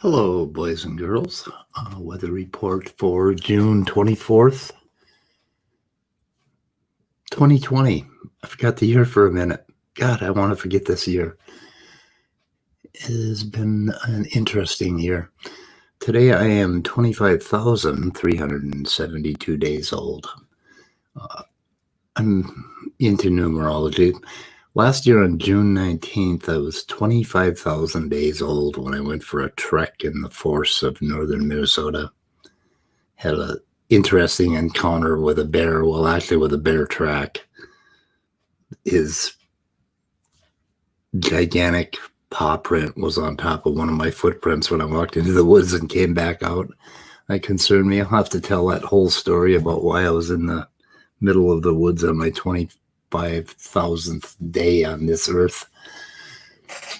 Hello, boys and girls. Weather report for June 24th, 2020. I forgot the year for a minute. God, I want to forget this year. It has been an interesting year. Today I am 25,372 days old. I'm into numerology. Last year on June 19th, I was 25,000 days old when I went for a trek in the forests of northern Minnesota. Had an interesting encounter with a bear, well, actually with a bear track. His gigantic paw print was on top of one of my footprints when I walked into the woods and came back out. That concerned me. I'll have to tell that whole story about why I was in the middle of the woods on my 25,000th day on this earth.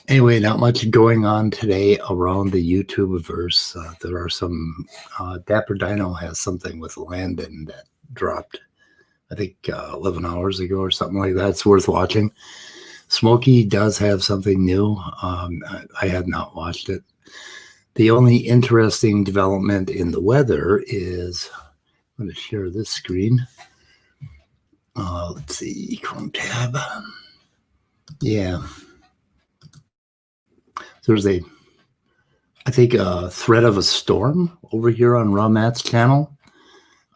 Anyway, not much going on today around the YouTube-verse. There are some, Dapper Dino has something with Landon that dropped, I think 11 hours ago or something like that. It's worth watching. Smokey does have something new. I have not watched it. The only interesting development in the weather is, I'm going to share this screen. Let's see, Chrome tab. Yeah. There's I think a threat of a storm over here on Raw Matt's channel.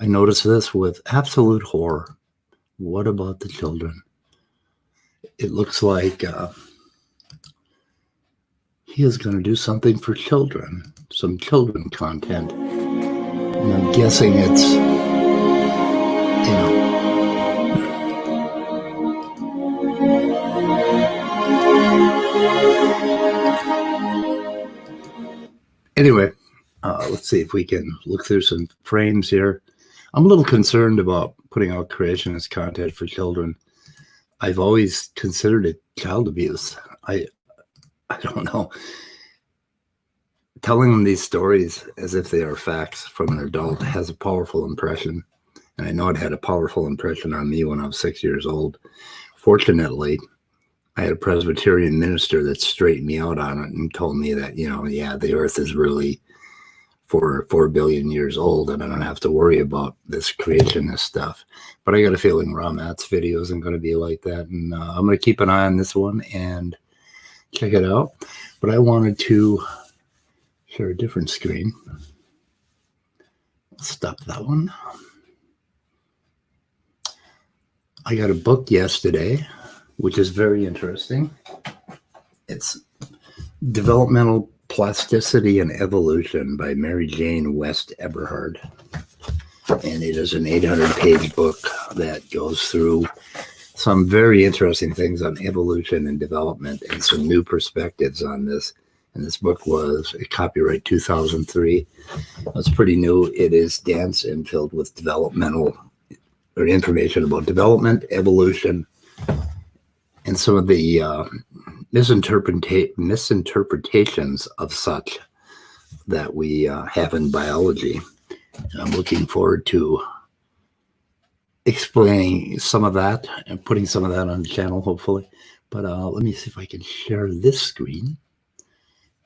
I noticed this with absolute horror. What about the children? It looks like he is going to do something for children, some children content. And I'm guessing it's, Anyway, let's see if we can look through some frames here. I'm a little concerned about putting out creationist content for children. I've always considered it child abuse. I don't know. Telling them these stories as if they are facts from an adult has a powerful impression. And I know it had a powerful impression on me when I was 6 years old. Fortunately, I had a Presbyterian minister that straightened me out on it and told me that, the earth is really 4 billion years old and I don't have to worry about this creationist stuff. But I got a feeling Raw Matt's video isn't going to be like that. And I'm going to keep an eye on this one and check it out. But I wanted to share a different screen. Stop that one. I got a book yesterday, which is very interesting. It's Developmental, Plasticity, and Evolution by Mary Jane West-Eberhard. And it is an 800-page book that goes through some very interesting things on evolution and development and some new perspectives on this. And this book was copyright 2003. It's pretty new. It is dense and filled with developmental or information about development, evolution, and some of the misinterpretations of such that we have in biology. I'm looking forward to explaining some of that and putting some of that on the channel, hopefully. But let me see if I can share this screen.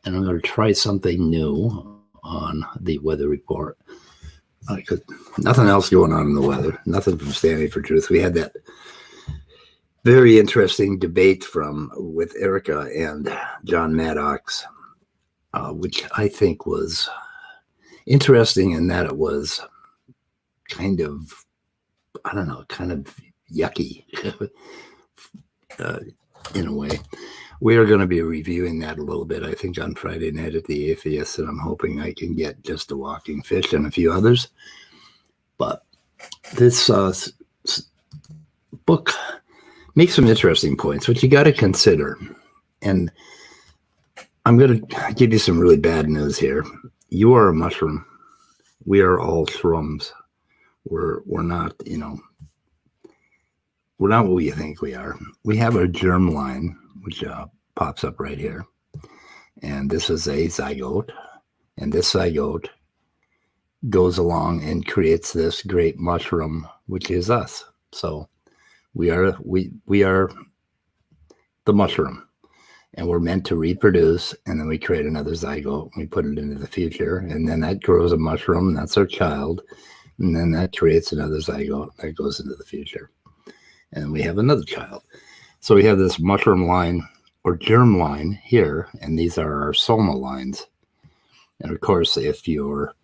And I'm going to try something new on the weather report. Because nothing else going on in the weather. Nothing from Standing for Truth. We had that very interesting debate with Erica and John Maddox, which I think was interesting in that it was kind of, kind of yucky in a way. We are going to be reviewing that a little bit, I think, on Friday night at the Atheist, and I'm hoping I can get Just a Walking Fish and a few others. But this book makes some interesting points, which you got to consider. And I'm going to give you some really bad news here. You are a mushroom. We are all shrooms. We're not, we're not what you think we are. We have a germ line, which pops up right here. And this is a zygote. And this zygote goes along and creates this great mushroom, which is us. So we are the mushroom. and we're meant to reproduce, and then we create another zygote, and we put it into the future, and then that grows a mushroom, and that's our child, and then that creates another zygote that goes into the future, and we have another child. So we have this mushroom line or germ line here, and these are our soma lines. And of course, if you're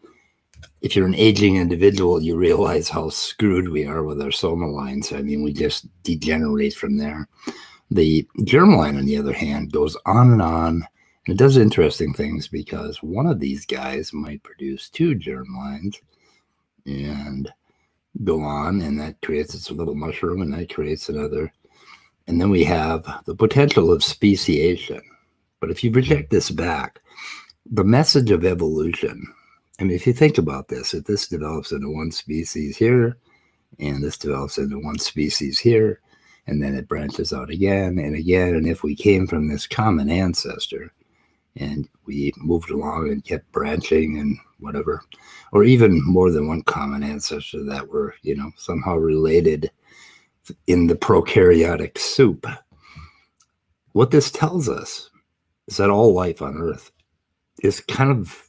an aging individual, you realize how screwed we are with our soma lines. I mean, we just degenerate from there. The germline, on the other hand, goes on, and it does interesting things, because one of these guys might produce two germlines and go on, and that creates its little mushroom, and that creates another. And then we have the potential of speciation. But if you project this back, the message of evolution, I mean, if you think about this, if this develops into one species here, and this develops into one species here, and then it branches out again and again, and if we came from this common ancestor, and we moved along and kept branching and whatever, or even more than one common ancestor that were, somehow related in the prokaryotic soup, what this tells us is that all life on Earth is kind of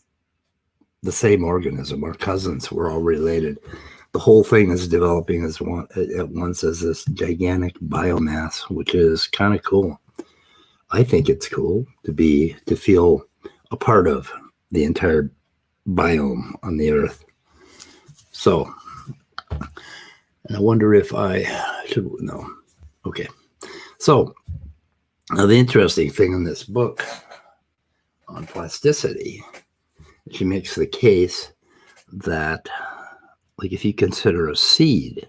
the same organism. Our cousins, we're all related. The whole thing is developing at once as this gigantic biomass, which is kind of cool. I think it's cool to feel a part of the entire biome on the Earth. So, and I wonder if I should know. Okay. So, now the interesting thing in this book on plasticity, she makes the case that, like, if you consider a seed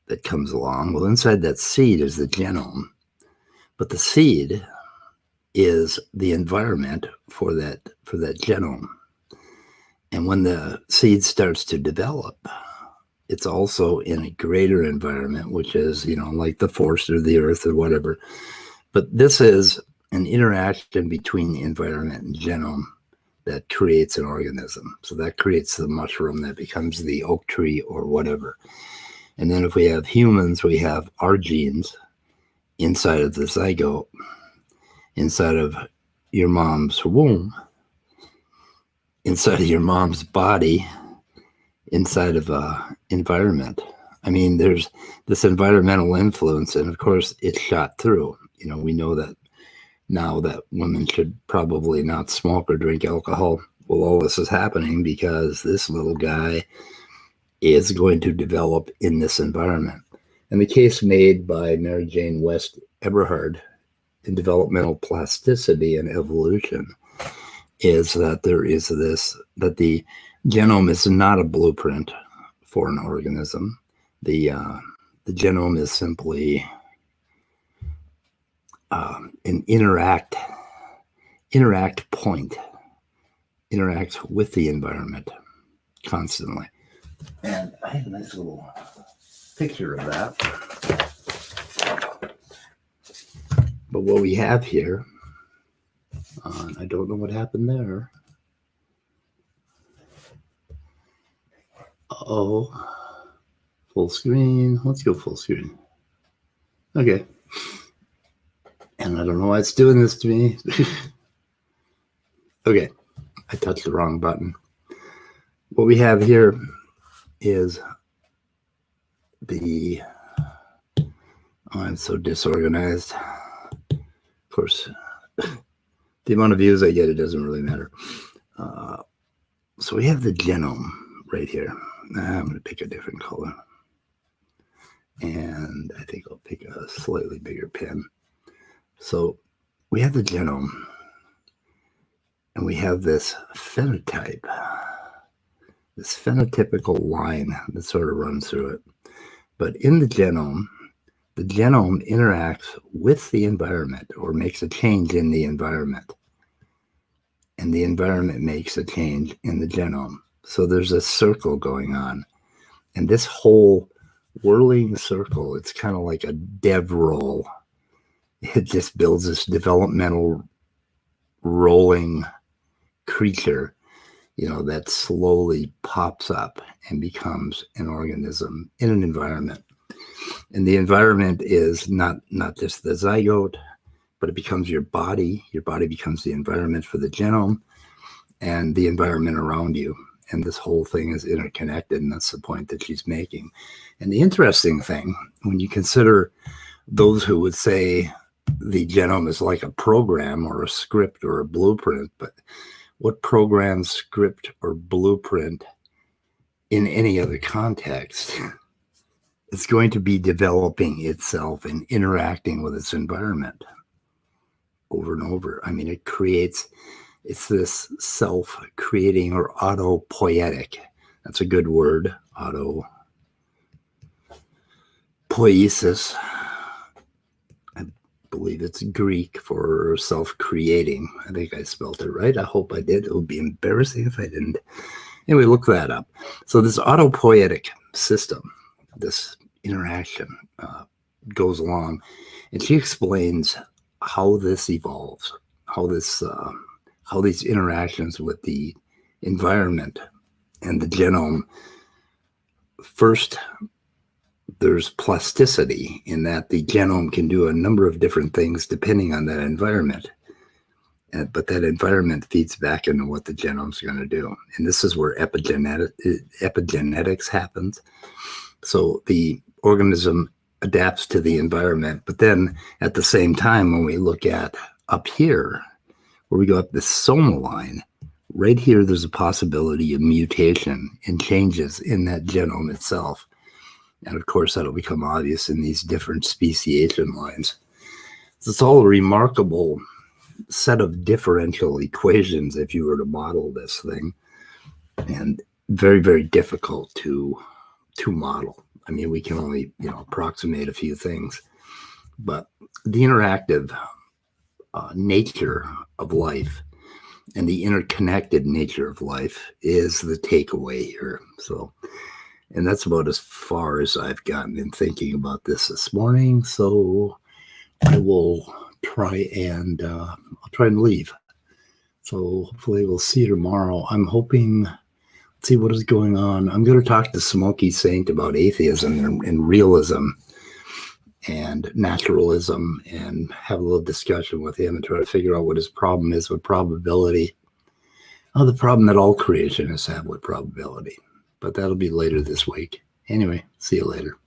that comes along, well, inside that seed is the genome, but the seed is the environment for that genome. And when the seed starts to develop, it's also in a greater environment, which is, like the forest or the earth or whatever. But this is an interaction between the environment and genome that creates an organism. So that creates the mushroom that becomes the oak tree or whatever. And then if we have humans, we have our genes inside of the zygote, inside of your mom's womb, inside of your mom's body, inside of environment. I mean, there's this environmental influence, and of course it's shot through. We know that now that women should probably not smoke or drink alcohol. Well, all this is happening because this little guy is going to develop in this environment. And the case made by Mary Jane West-Eberhard in Developmental Plasticity and Evolution is that that the genome is not a blueprint for an organism. The genome is simply an interact point, interacts with the environment constantly. And I have a nice little picture of that. But what we have here, I don't know what happened there. Full screen. Let's go full screen. Okay. And I don't know why it's doing this to me. Okay. I touched the wrong button. What we have here is I'm so disorganized. Of course, the amount of views I get, it doesn't really matter. So we have the genome right here. I'm going to pick a different color. And I think I'll pick a slightly bigger pen. So we have the genome. And we have this phenotype, this phenotypical line that sort of runs through it. But in the genome interacts with the environment or makes a change in the environment. And the environment makes a change in the genome. So there's a circle going on. And this whole whirling circle, it's kind of like a dev roll. It just builds this developmental rolling creature, that slowly pops up and becomes an organism in an environment. And the environment is not just the zygote, but it becomes your body. Your body becomes the environment for the genome and the environment around you. And this whole thing is interconnected, and that's the point that she's making. And the interesting thing, when you consider those who would say the genome is like a program or a script or a blueprint, but what program, script, or blueprint in any other context is going to be developing itself and interacting with its environment over and over? I mean, it's this self-creating or autopoietic. That's a good word, autopoiesis. I believe it's Greek for self-creating. I think I spelled it right. I hope I did. It would be embarrassing if I didn't. Anyway, look that up. So this autopoietic system, this interaction goes along, and she explains how this evolves, how these interactions with the environment and the genome. First, there's plasticity in that the genome can do a number of different things depending on that environment. But that environment feeds back into what the genome's going to do. And this is where epigenetics happens. So the organism adapts to the environment. But then at the same time, when we look at up here, where we go up the soma line, right here, there's a possibility of mutation and changes in that genome itself. And of course, that'll become obvious in these different speciation lines. So it's all a remarkable set of differential equations if you were to model this thing, and very, very difficult to model. I mean, we can only, approximate a few things, but the interactive nature of life and the interconnected nature of life is the takeaway here. So, and that's about as far as I've gotten in thinking about this morning. So I will try and leave. So hopefully we'll see you tomorrow. I'm hoping, let's see what is going on. I'm going to talk to Smokey Saint about atheism and realism and naturalism, and have a little discussion with him and try to figure out what his problem is with probability. Oh, the problem that all creationists have with probability. But that'll be later this week. Anyway, see you later.